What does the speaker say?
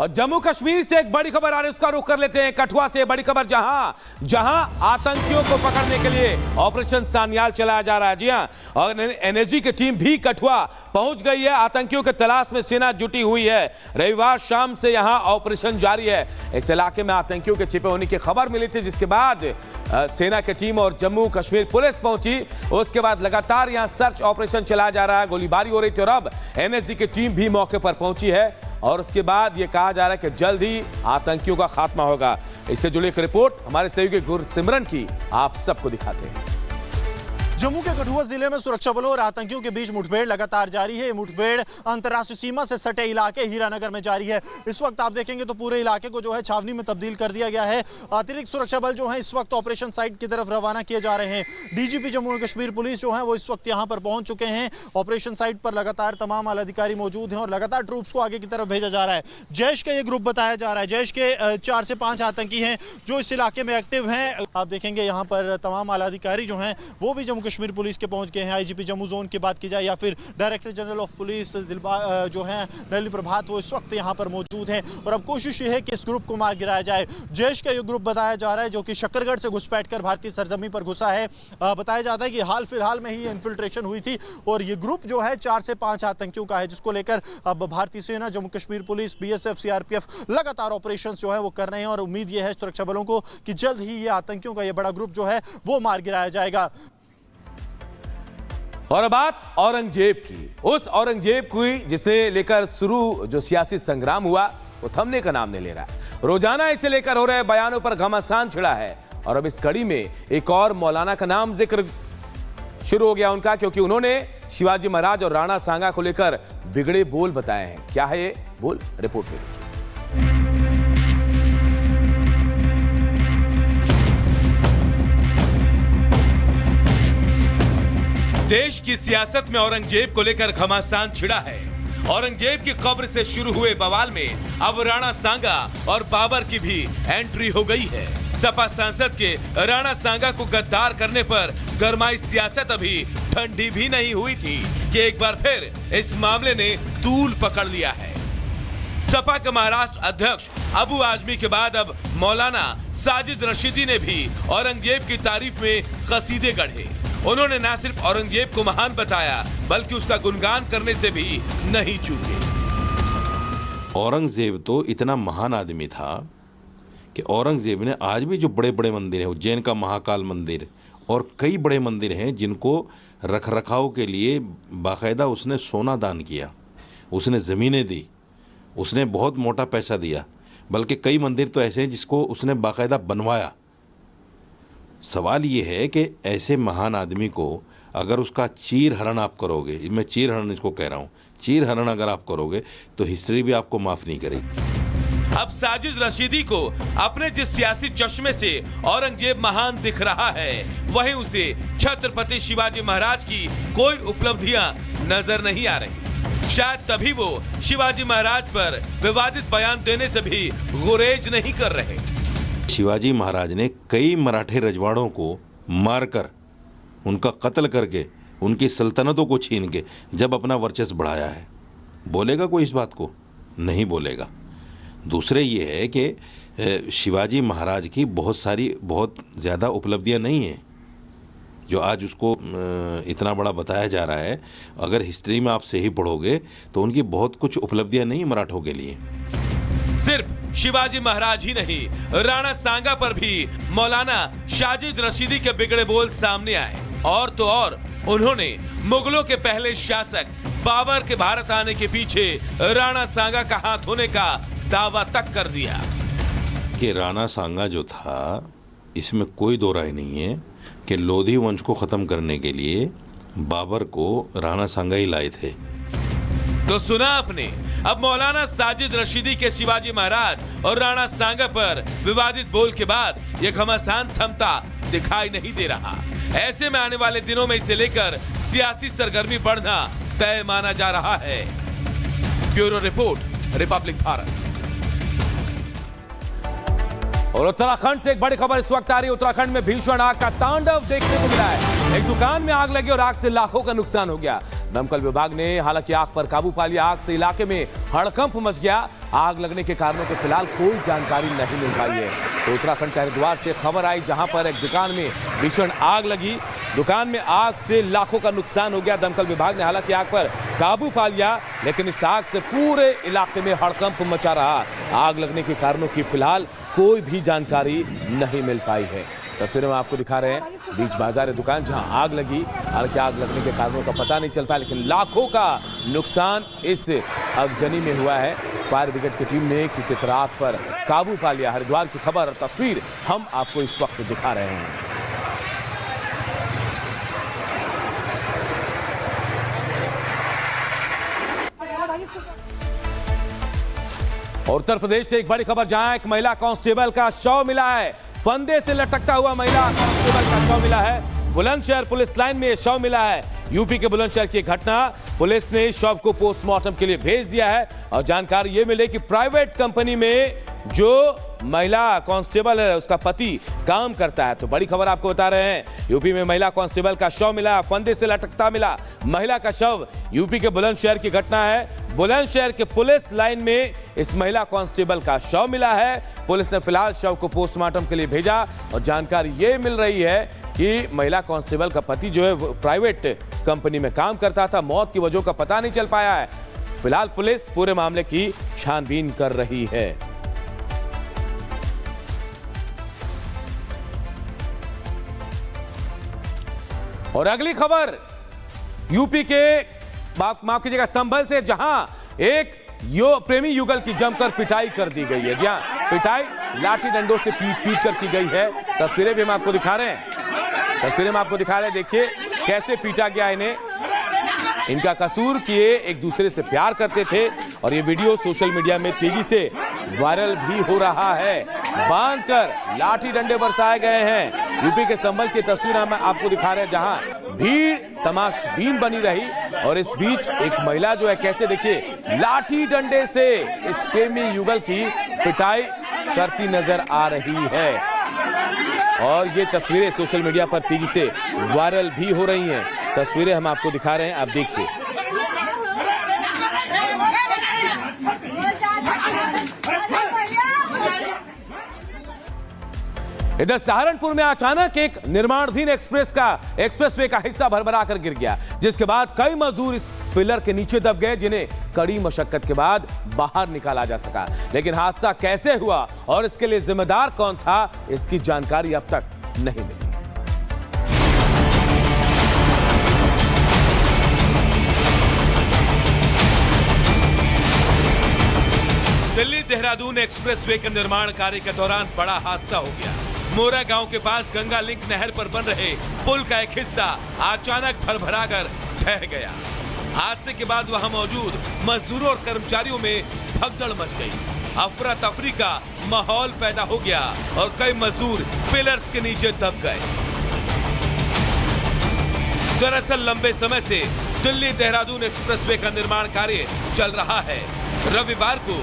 और जम्मू कश्मीर से एक बड़ी खबर आ रही है, उसका रुख कर लेते हैं। कठुआ से बड़ी खबर, जहां आतंकियों को पकड़ने के लिए ऑपरेशन सान्याल चलाया जा रहा है। जी हां, और एनएसजी की टीम भी कठुआ पहुंच गई है। आतंकियों की तलाश में सेना जुटी हुई है। रविवार शाम से यहां ऑपरेशन जारी है। इस इलाके में आतंकियों के छिपे होने की खबर मिली थी, जिसके बाद सेना की टीम और जम्मू कश्मीर पुलिस पहुंची। उसके बाद लगातार यहां सर्च ऑपरेशन चलाया जा रहा है। गोलीबारी हो रही थी और अब एनएसजी की टीम भी मौके पर पहुंची है और उसके बाद यह कहा जा रहा है कि जल्द ही आतंकियों का खात्मा होगा। इससे जुड़ी एक रिपोर्ट हमारे सहयोगी गुरसिमरन की आप सबको दिखाते हैं। जम्मू के कठुआ जिले में सुरक्षा बलों और आतंकियों के बीच मुठभेड़ लगातार जारी है। ये मुठभेड़ अंतर्राष्ट्रीय सीमा से सटे इलाके हीरानगर में जारी है। इस वक्त आप देखेंगे तो पूरे इलाके को जो है छावनी में तब्दील कर दिया गया है। अतिरिक्त सुरक्षा बल जो है इस वक्त ऑपरेशन साइट की तरफ रवाना किए जा रहे हैं। डीजीपी जम्मू कश्मीर पुलिस जो है वो इस वक्त यहाँ पर पहुंच चुके हैं। ऑपरेशन साइट पर लगातार तमाम आला अधिकारी मौजूद हैं और लगातार ट्रूप्स को आगे की तरफ भेजा जा रहा है। जैश का ये ग्रुप बताया जा रहा है। जैश के 4 से 5 आतंकी हैं जो इस इलाके में एक्टिव हैं। आप देखेंगे यहाँ पर तमाम आला अधिकारी जो हैं वो भी जम्मू कश्मीर पुलिस के पहुंच गए हैं। आईजीपी जम्मू जोन की बात की जाए या फिर डायरेक्टर जनरल ऑफ पुलिस जो है नलिनी प्रभात, वो इस वक्त यहाँ पर मौजूद हैं और अब कोशिश ये है कि इस ग्रुप को मार गिराया जाए। जैश का ये ग्रुप बताया जा रहा है जो कि शक्करगढ़ से घुसपैठ कर भारतीय सरजमी पर घुसा है। बताया जाता है कि हाल फिलहाल में ही इन्फिल्ट्रेशन हुई थी और ये ग्रुप जो है 4 से 5 आतंकियों का है, जिसको लेकर अब भारतीय सेना, Jammu Kashmir police, BSF, CRPF लगातार ऑपरेशन जो है वो कर रहे हैं और उम्मीद ये है सुरक्षा बलों को कि जल्द ही ये आतंकियों का ये बड़ा ग्रुप जो है वो मार गिराया जाएगा। और बात औरंगजेब की, उस औरंगजेब की जिसने लेकर शुरू जो सियासी संग्राम हुआ वो थमने का नाम नहीं ले रहा है। रोजाना इसे लेकर हो रहे बयानों पर घमासान छिड़ा है और अब इस कड़ी में एक और मौलाना का नाम जिक्र शुरू हो गया उनका, क्योंकि उन्होंने शिवाजी महाराज और राणा सांगा को लेकर बिगड़े बोल बताए हैं। क्या है ये बोल, रिपोर्ट में देखिए। देश की सियासत में औरंगजेब को लेकर घमासान छिड़ा है। औरंगजेब की कब्र से शुरू हुए बवाल में अब राणा सांगा और बाबर की भी एंट्री हो गई है। सपा सांसद के राणा सांगा को गद्दार करने पर गरमाई सियासत अभी ठंडी भी नहीं हुई थी कि एक बार फिर इस मामले ने तूल पकड़ लिया है। सपा के महाराष्ट्र अध्यक्ष अबू आजमी के बाद अब मौलाना साजिद रशीदी ने भी औरंगजेब की तारीफ में कसीदे गढ़े। उन्होंने न सिर्फ औरंगजेब को महान बताया बल्कि उसका गुणगान करने से भी नहीं चूके। औरंगजेब तो इतना महान आदमी था कि औरंगजेब ने आज भी जो बड़े बड़े मंदिर हैं, उज्जैन का महाकाल मंदिर और कई बड़े मंदिर हैं जिनको रखरखाव के लिए बाकायदा उसने सोना दान किया, उसने ज़मीनें दी, उसने बहुत मोटा पैसा दिया। बल्कि कई मंदिर तो ऐसे हैं जिसको उसने बाकायदा बनवाया। सवाल ये है कि ऐसे महान आदमी को अगर उसका चीर हरण आप करोगे, मैं चीर हरण इसको कह रहा हूँ, चीर हरण अगर आप करोगे तो हिस्ट्री भी आपको माफ नहीं करेगी। अब साजिद रशीदी को अपने जिस सियासी चश्मे से औरंगजेब महान दिख रहा है, वहीं उसे छत्रपति शिवाजी महाराज की कोई उपलब्धियां नजर नहीं आ रही। शायद तभी वो शिवाजी महाराज पर विवादित बयान देने से भी गुरेज नहीं कर रहे। शिवाजी महाराज ने कई मराठे रजवाड़ों को मारकर, उनका कत्ल करके, उनकी सल्तनतों को छीन के जब अपना वर्चस्व बढ़ाया है। बोलेगा कोई इस बात को? नहीं बोलेगा। दूसरे ये है कि शिवाजी महाराज की बहुत ज़्यादा उपलब्धियां नहीं हैं जो आज उसको इतना बड़ा बताया जा रहा है। अगर हिस्ट्री में आप सही पढ़ोगे तो उनकी बहुत कुछ उपलब्धियां नहीं मराठों के लिए। सिर्फ शिवाजी महाराज ही नहीं, राणा सांगा पर भी मौलाना साजिद रशीदी के बिगड़े बोल सामने आए। और तो और उन्होंने मुगलों के पहले शासक बाबर के भारत आने के पीछे राणा सांगा का हाथ होने का दावा तक कर दिया कि राणा सांगा जो था, इसमें कोई दो राय नहीं है कि लोधी वंश को खत्म करने के लिए बाबर को राणा सांगा ही लाए थे। तो सुना आपने, अब मौलाना साजिद रशीदी के शिवाजी महाराज और राणा सांगा पर विवादित बोल के बाद यह घमासान थमता दिखाई नहीं दे रहा। ऐसे में आने वाले दिनों में इसे लेकर सियासी सरगर्मी बढ़ना तय माना जा रहा है। Bureau report, Republic Bharat. और उत्तराखंड से एक बड़ी खबर इस वक्त आ रही है। उत्तराखंड में भीषण आग का तांडव देखने को मिला है। एक दुकान में आग लगी और आग से लाखों का नुकसान हो गया। दमकल विभाग ने हालांकि आग पर काबू पा लिया। आग से इलाके में हड़कंप मच गया। आग लगने के कारणों की फिलहाल कोई जानकारी नहीं मिल पाई है। तो उत्तराखंड के हरिद्वार से खबर आई, जहां पर एक दुकान में भीषण आग लगी। दुकान में आग से लाखों का नुकसान हो गया। दमकल विभाग ने हालांकि आग पर काबू पा लिया, लेकिन इस आग से पूरे इलाके में हड़कंप मचा रहा। आग लगने के कारणों की फिलहाल कोई भी जानकारी नहीं मिल पाई है। तस्वीरें में आपको दिखा रहे हैं बीच बाजार है दुकान जहां आग लगी। हालांकि आग लगने के कारणों का पता नहीं चल पाया, लेकिन लाखों का नुकसान इस आगजनी में हुआ है। फायर ब्रिगेड की टीम ने किसी तरह आग पर काबू पा लिया। हरिद्वार की खबर और तस्वीर हम आपको इस वक्त दिखा रहे हैं। उत्तर प्रदेश से एक बड़ी खबर, जहां एक महिला कांस्टेबल का शव मिला है। फंदे से लटकता हुआ महिला कांस्टेबल का शव मिला है। बुलंदशहर पुलिस लाइन में यह शव मिला है। यूपी के बुलंदशहर की घटना, पुलिस ने शव को पोस्टमार्टम के लिए भेज दिया है। और जानकारी यह मिली कि प्राइवेट कंपनी में जो महिला कांस्टेबल है उसका पति काम करता है। तो बड़ी खबर आपको बता रहे हैं, यूपी में महिला कांस्टेबल का शव मिला, फंदे से लटकता मिला महिला का शव। यूपी के बुलंदशहर की घटना है। बुलंदशहर के पुलिस लाइन में इस महिला कांस्टेबल का शव मिला है। पुलिस ने फिलहाल शव को पोस्टमार्टम के लिए भेजा और जानकारी ये मिल रही है कि महिला कांस्टेबल का पति जो है वो प्राइवेट कंपनी में काम करता था। मौत की वजह का पता नहीं चल पाया है। फिलहाल पुलिस पूरे मामले की छानबीन कर रही है। और अगली खबर यूपी के माफ कीजिएगा संभल से, जहां एक प्रेमी युगल की जमकर पिटाई कर दी गई है। जी हां, पिटाई लाठी डंडों से पीट कर की गई है। तस्वीरें भी हम आपको दिखा रहे हैं। देखिए कैसे पीटा गया इन्हें। इनका कसूर कि ये एक दूसरे से प्यार करते थे और ये वीडियो सोशल मीडिया में तेजी से वायरल भी हो रहा है। बांधकर लाठी डंडे बरसाए गए हैं। यूपी के संभल की तस्वीर हम आपको दिखा रहे हैं, जहां भीड़ तमाशबीन बनी रही। और इस बीच एक महिला जो है कैसे देखिए लाठी डंडे से इस प्रेमी युगल की पिटाई करती नजर आ रही है। और ये तस्वीरें सोशल मीडिया पर तेजी से वायरल भी हो रही हैं। तस्वीरें हम आपको दिखा रहे हैं, आप देखिए। इधर सहारनपुर में अचानक एक निर्माणाधीन एक्सप्रेसवे का हिस्सा भरभरा कर गिर गया, जिसके बाद कई मजदूर इस पिलर के नीचे दब गए, जिन्हें कड़ी मशक्कत के बाद बाहर निकाला जा सका। लेकिन हादसा कैसे हुआ और इसके लिए जिम्मेदार कौन था, इसकी जानकारी अब तक नहीं मिली। दिल्ली देहरादून एक्सप्रेसवे के निर्माण कार्य के दौरान बड़ा हादसा हो गया। मोरा गांव के पास गंगा लिंक नहर पर बन रहे पुल का एक हिस्सा अचानक भरभराकर ढह गया। हादसे के बाद वहां मौजूद मजदूरों और कर्मचारियों में भगदड़ मच गई। अफरा तफरी का माहौल पैदा हो गया और कई मजदूर पिलर्स के नीचे दब गए। दरअसल लंबे समय से दिल्ली देहरादून एक्सप्रेसवे का निर्माण कार्य चल रहा है। रविवार को